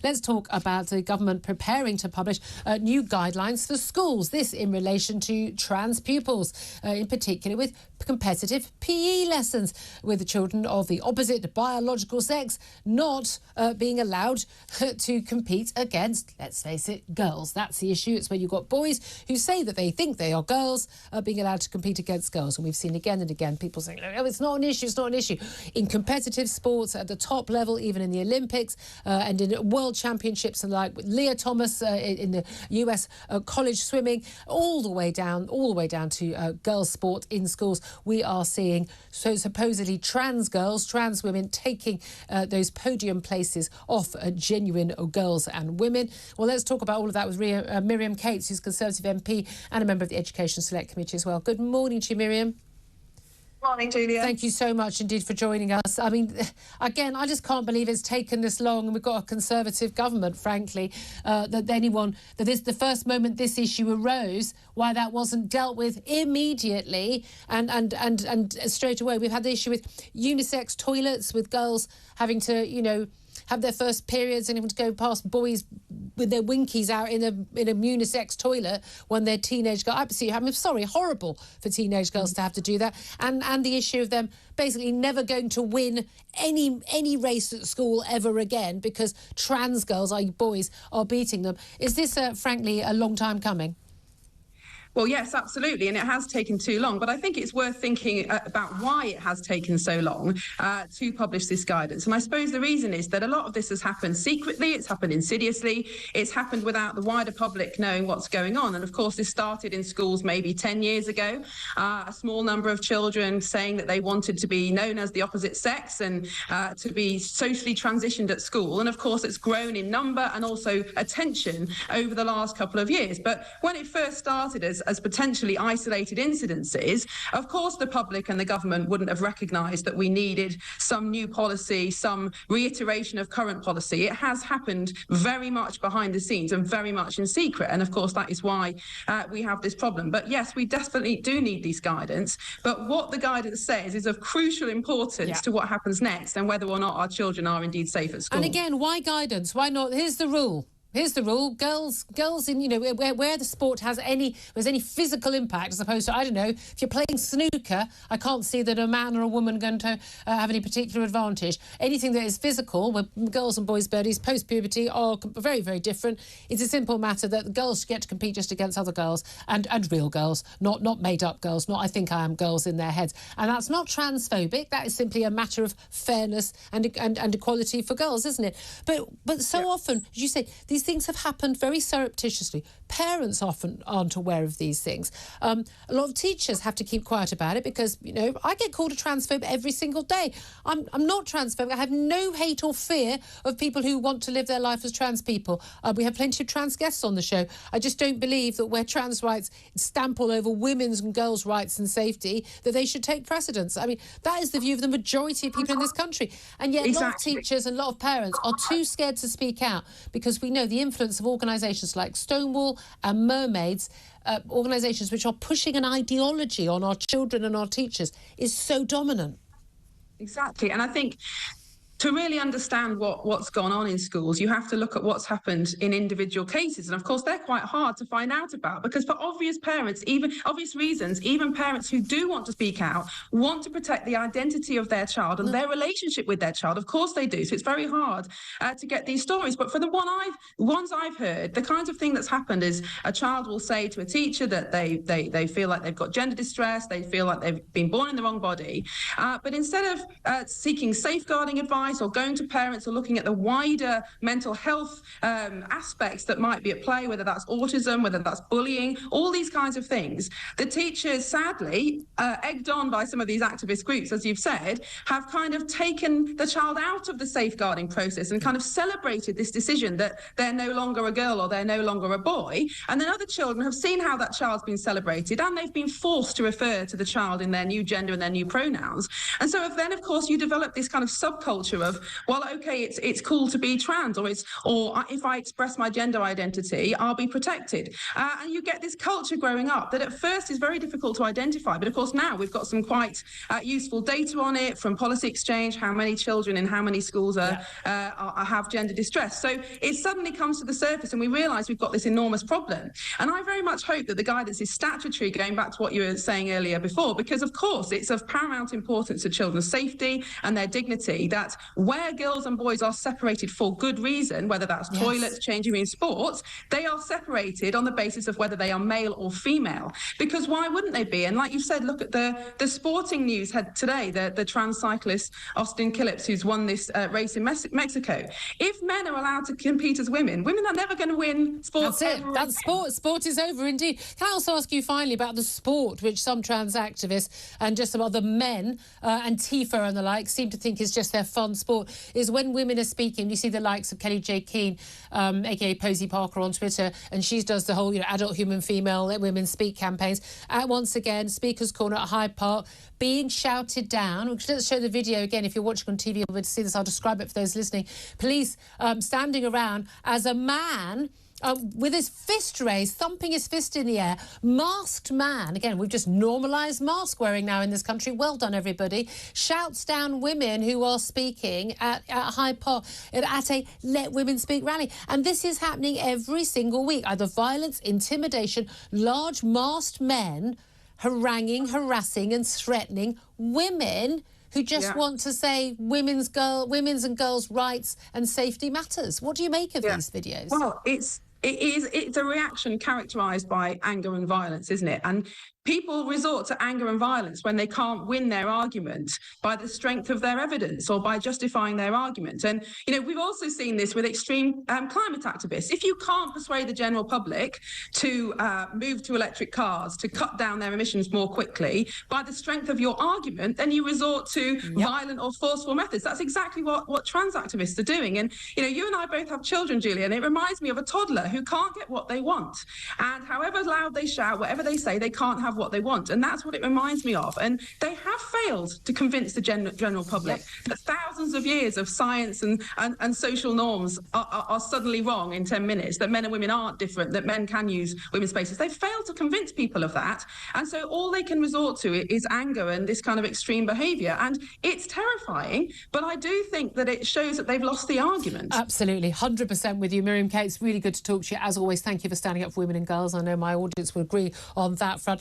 Let's talk about the government preparing to publish new guidelines for schools. This in relation to trans pupils, in particular with competitive PE lessons, with the children of the opposite biological sex not being allowed to compete against, let's face it, girls. That's the issue. It's when you've got boys who say that they think they are girls being allowed to compete against girls. And we've seen again and again people saying, no, it's not an issue, it's not an issue. In competitive sports at the top level, even in the Olympics and in World Championships and like Leah Thomas in the US college swimming, all the way down to girls' sport in schools, we are seeing supposedly trans girls, trans women taking those podium places off genuine girls and women. Well, let's talk about all of that with Miriam Cates, who's Conservative MP and a member of the Education Select Committee as well. Good morning to you, Miriam. Morning, Julia. Thank you so much indeed for joining us. I mean, again, I just can't believe it's taken this long, and we've got a Conservative government, frankly, that is the first moment this issue arose, why that wasn't dealt with immediately and straight away. We've had the issue with unisex toilets, with girls having to, have their first periods and even to go past boys with their winkies out in a unisex toilet when they're teenage girls. Absolutely, I'm sorry, horrible for teenage girls to have to do that. And the issue of them basically never going to win any race at school ever again because trans girls, i.e. boys, are beating them. Is this, frankly, a long time coming? Well, yes, absolutely. And it has taken too long. But I think it's worth thinking about why it has taken so long to publish this guidance. And I suppose the reason is that a lot of this has happened secretly. It's happened insidiously. It's happened without the wider public knowing what's going on. And of course, this started in schools maybe 10 years ago. A small number of children saying that they wanted to be known as the opposite sex and to be socially transitioned at school. And of course, it's grown in number and also attention over the last couple of years. But when it first started as potentially isolated incidences, of course the public and the government wouldn't have recognised that we needed some new policy, some reiteration of current policy. It has happened very much behind the scenes and very much in secret, and of course that is why we have this problem. But yes, we definitely do need this guidance, but what the guidance says is of crucial importance to what happens next and whether or not our children are indeed safe at school. And again, why guidance? Why not? Here's the rule. Here's the rule: girls in where the sport has any physical impact, as opposed to, I don't know, if you're playing snooker, I can't see that a man or a woman are going to have any particular advantage. Anything that is physical, where girls and boys' birdies post puberty are very, very different. It's a simple matter that the girls get to compete just against other girls and real girls, not made up girls, not I think I am girls in their heads. And that's not transphobic. That is simply a matter of fairness and equality for girls, isn't it? But so often, as you say, these things have happened very surreptitiously. Parents often aren't aware of these things. A lot of teachers have to keep quiet about it because, I get called a transphobe every single day. I'm not transphobic. I have no hate or fear of people who want to live their life as trans people. We have plenty of trans guests on the show. I just don't believe that where trans rights stamp all over women's and girls' rights and safety, that they should take precedence. I mean, that is the view of the majority of people in this country. And yet a lot of teachers and a lot of parents are too scared to speak out because we know the influence of organisations like Stonewall and Mermaids, organisations which are pushing an ideology on our children and our teachers, is so dominant. Exactly. And I think to really understand what's gone on in schools, you have to look at what's happened in individual cases. And of course, they're quite hard to find out about because for obvious reasons, even parents who do want to speak out want to protect the identity of their child and their relationship with their child. Of course they do. So it's very hard to get these stories. But for the ones I've heard, the kind of thing that's happened is a child will say to a teacher that they feel like they've got gender distress, they feel like they've been born in the wrong body. But instead of seeking safeguarding advice or going to parents or looking at the wider mental health aspects that might be at play, whether that's autism, whether that's bullying, all these kinds of things, the teachers, sadly, egged on by some of these activist groups, as you've said, have kind of taken the child out of the safeguarding process and kind of celebrated this decision that they're no longer a girl or they're no longer a boy. And then other children have seen how that child's been celebrated and they've been forced to refer to the child in their new gender and their new pronouns. And so then, of course, you develop this kind of subculture of, well, okay, it's cool to be trans, or if I express my gender identity, I'll be protected. And you get this culture growing up that at first is very difficult to identify. But of course, now we've got some quite useful data on it from Policy Exchange, how many children in how many schools have gender distress. So it suddenly comes to the surface and we realise we've got this enormous problem. And I very much hope that the guidance is statutory, going back to what you were saying earlier before, because of course it's of paramount importance to children's safety and their dignity that where girls and boys are separated for good reason, whether that's toilets, changing rooms, sports, they are separated on the basis of whether they are male or female. Because why wouldn't they be? And like you said, look at the sporting news had today, the trans cyclist Austin Phillips, who's won this race in Mexico. If men are allowed to compete as women are never going to win sports. That's it. That's sport. Sport is over indeed. Can I also ask you finally about the sport, which some trans activists and just some other men and Antifa and the like seem to think is just their fun sport, is when women are speaking, you see the likes of Kelly J. Keane, aka Posey Parker on Twitter, and she does the whole, adult human female, let women speak campaigns. Once again, Speaker's Corner at Hyde Park, being shouted down. Let's show the video again. If you're watching on TV, you'll be able to see this. I'll describe it for those listening. Police standing around as a man with his fist raised, thumping his fist in the air, masked man, again, we've just normalised mask wearing now in this country, well done everybody, shouts down women who are speaking at Hyde Park at a Let Women Speak rally. And this is happening every single week, either violence, intimidation, large masked men haranguing, harassing and threatening women who just want to say women's and girls' rights and safety matters. What do you make of these videos? Well, it's a reaction characterised by anger and violence, isn't it? And people resort to anger and violence when they can't win their argument by the strength of their evidence or by justifying their argument. And, we've also seen this with extreme climate activists. If you can't persuade the general public to move to electric cars, to cut down their emissions more quickly by the strength of your argument, then you resort to violent or forceful methods. That's exactly what trans activists are doing. And, you and I both have children, Julia, and it reminds me of a toddler who can't get what they want. And however loud they shout, whatever they say, they can't have what they want. And that's what it reminds me of. And they have failed to convince the general public that thousands of years of science and social norms are suddenly wrong in 10 minutes, that men and women aren't different, that men can use women's spaces. They've failed to convince people of that. And so all they can resort to is anger and this kind of extreme behaviour. And it's terrifying, but I do think that it shows that they've lost the argument. Absolutely. 100% with you, Miriam Kate. It's really good to talk to you. As always, thank you for standing up for women and girls. I know my audience will agree on that front.